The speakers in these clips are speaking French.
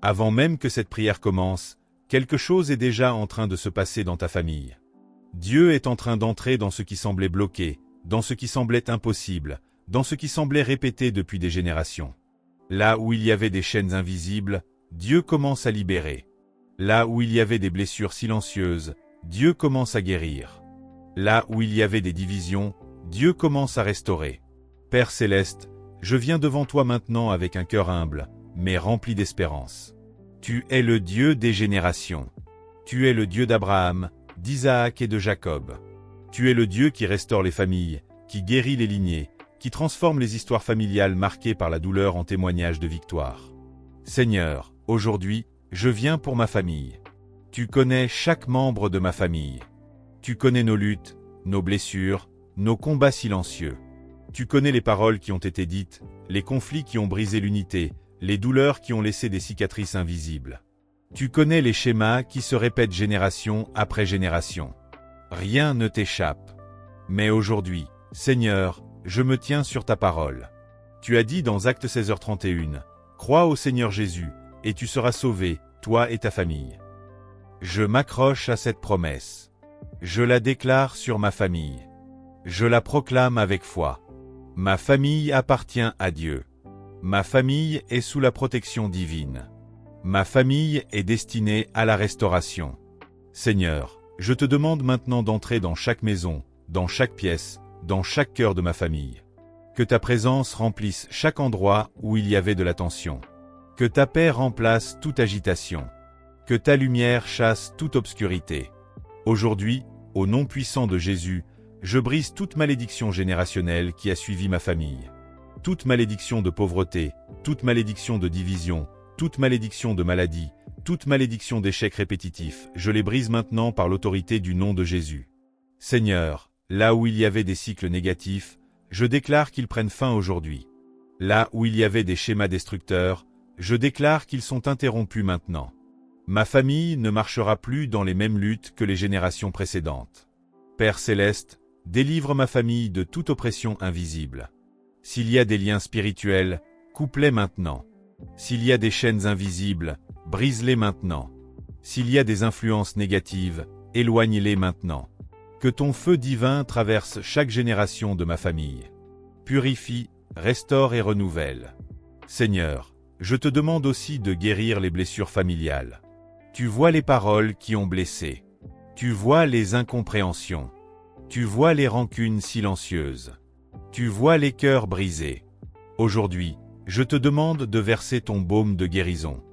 Avant même que cette prière commence, quelque chose est déjà en train de se passer dans ta famille. Dieu est en train d'entrer dans ce qui semblait bloqué, dans ce qui semblait impossible, dans ce qui semblait répété depuis des générations. Là où il y avait des chaînes invisibles, Dieu commence à libérer. Là où il y avait des blessures silencieuses, Dieu commence à guérir. Là où il y avait des divisions, Dieu commence à restaurer. Père céleste, je viens devant toi maintenant avec un cœur humble, mais rempli d'espérance. Tu es le Dieu des générations. Tu es le Dieu d'Abraham, d'Isaac et de Jacob. Tu es le Dieu qui restaure les familles, qui guérit les lignées, qui transforme les histoires familiales marquées par la douleur en témoignages de victoire. Seigneur, aujourd'hui, je viens pour ma famille. Tu connais chaque membre de ma famille. Tu connais nos luttes, nos blessures, nos combats silencieux. Tu connais les paroles qui ont été dites, les conflits qui ont brisé l'unité, les douleurs qui ont laissé des cicatrices invisibles. Tu connais les schémas qui se répètent génération après génération. Rien ne t'échappe. Mais aujourd'hui, Seigneur, je me tiens sur ta parole. Tu as dit dans Actes 16h31, « Crois au Seigneur Jésus, et tu seras sauvé, toi et ta famille. » Je m'accroche à cette promesse. Je la déclare sur ma famille. Je la proclame avec foi. Ma famille appartient à Dieu. Ma famille est sous la protection divine. Ma famille est destinée à la restauration. Seigneur, je te demande maintenant d'entrer dans chaque maison, dans chaque pièce, dans chaque cœur de ma famille. Que ta présence remplisse chaque endroit où il y avait de la tension. Que ta paix remplace toute agitation. Que ta lumière chasse toute obscurité. Aujourd'hui, au nom puissant de Jésus, je brise toute malédiction générationnelle qui a suivi ma famille. Toute malédiction de pauvreté, toute malédiction de division, toute malédiction de maladie, toute malédiction d'échecs répétitifs, je les brise maintenant par l'autorité du nom de Jésus. Seigneur, là où il y avait des cycles négatifs, je déclare qu'ils prennent fin aujourd'hui. Là où il y avait des schémas destructeurs, je déclare qu'ils sont interrompus maintenant. Ma famille ne marchera plus dans les mêmes luttes que les générations précédentes. Père céleste, délivre ma famille de toute oppression invisible. S'il y a des liens spirituels, coupe-les maintenant. S'il y a des chaînes invisibles, brise-les maintenant. S'il y a des influences négatives, éloigne-les maintenant. Que ton feu divin traverse chaque génération de ma famille. Purifie, restaure et renouvelle. Seigneur, je te demande aussi de guérir les blessures familiales. Tu vois les paroles qui ont blessé. Tu vois les incompréhensions. Tu vois les rancunes silencieuses. Tu vois les cœurs brisés. Aujourd'hui, je te demande de verser ton baume de guérison.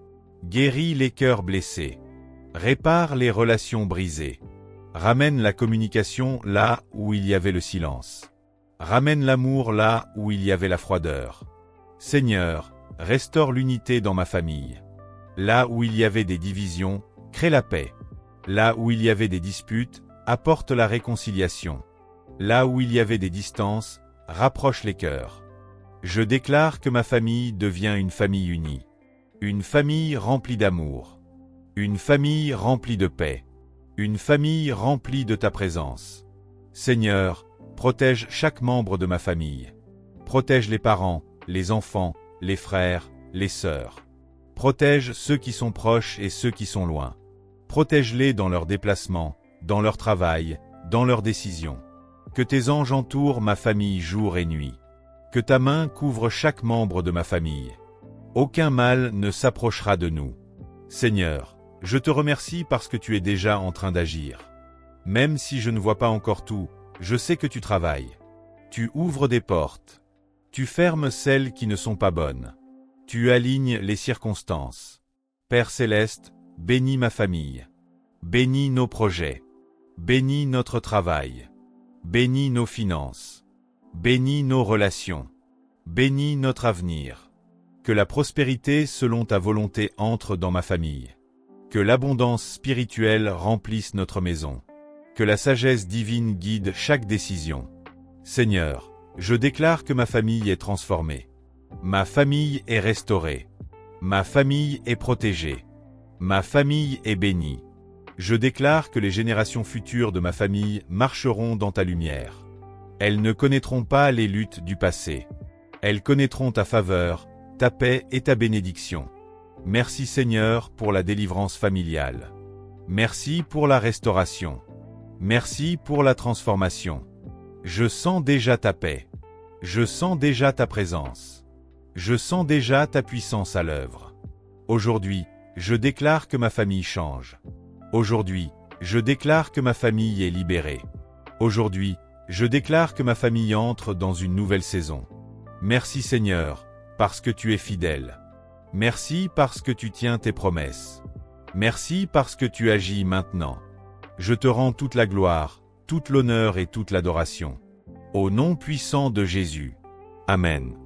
Guéris les cœurs blessés. Répare les relations brisées. Ramène la communication là où il y avait le silence. Ramène l'amour là où il y avait la froideur. Seigneur, restaure l'unité dans ma famille. Là où il y avait des divisions, crée la paix. Là où il y avait des disputes, apporte la réconciliation. Là où il y avait des distances, rapproche les cœurs. Je déclare que ma famille devient une famille unie. Une famille remplie d'amour. Une famille remplie de paix. Une famille remplie de ta présence. Seigneur, protège chaque membre de ma famille. Protège les parents, les enfants, les frères, les sœurs. Protège ceux qui sont proches et ceux qui sont loin. Protège-les dans leurs déplacements, dans leur travail, dans leurs décisions. Que tes anges entourent ma famille jour et nuit. Que ta main couvre chaque membre de ma famille. Aucun mal ne s'approchera de nous. Seigneur, je te remercie parce que tu es déjà en train d'agir. Même si je ne vois pas encore tout, je sais que tu travailles. Tu ouvres des portes. Tu fermes celles qui ne sont pas bonnes. Tu alignes les circonstances. Père céleste, bénis ma famille. Bénis nos projets. Bénis notre travail. Bénis nos finances. Bénis nos relations. Bénis notre avenir. Que la prospérité selon ta volonté entre dans ma famille. Que l'abondance spirituelle remplisse notre maison. Que la sagesse divine guide chaque décision. Seigneur, je déclare que ma famille est transformée. Ma famille est restaurée. Ma famille est protégée. Ma famille est bénie. Je déclare que les générations futures de ma famille marcheront dans ta lumière. Elles ne connaîtront pas les luttes du passé. Elles connaîtront ta faveur, ta paix et ta bénédiction. Merci Seigneur pour la délivrance familiale. Merci pour la restauration. Merci pour la transformation. Je sens déjà ta paix. Je sens déjà ta présence. Je sens déjà ta puissance à l'œuvre. Aujourd'hui, je déclare que ma famille change. Aujourd'hui, je déclare que ma famille est libérée. Aujourd'hui, je déclare que ma famille entre dans une nouvelle saison. Merci Seigneur, parce que tu es fidèle. Merci parce que tu tiens tes promesses. Merci parce que tu agis maintenant. Je te rends toute la gloire, toute l'honneur et toute l'adoration. Au nom puissant de Jésus. Amen.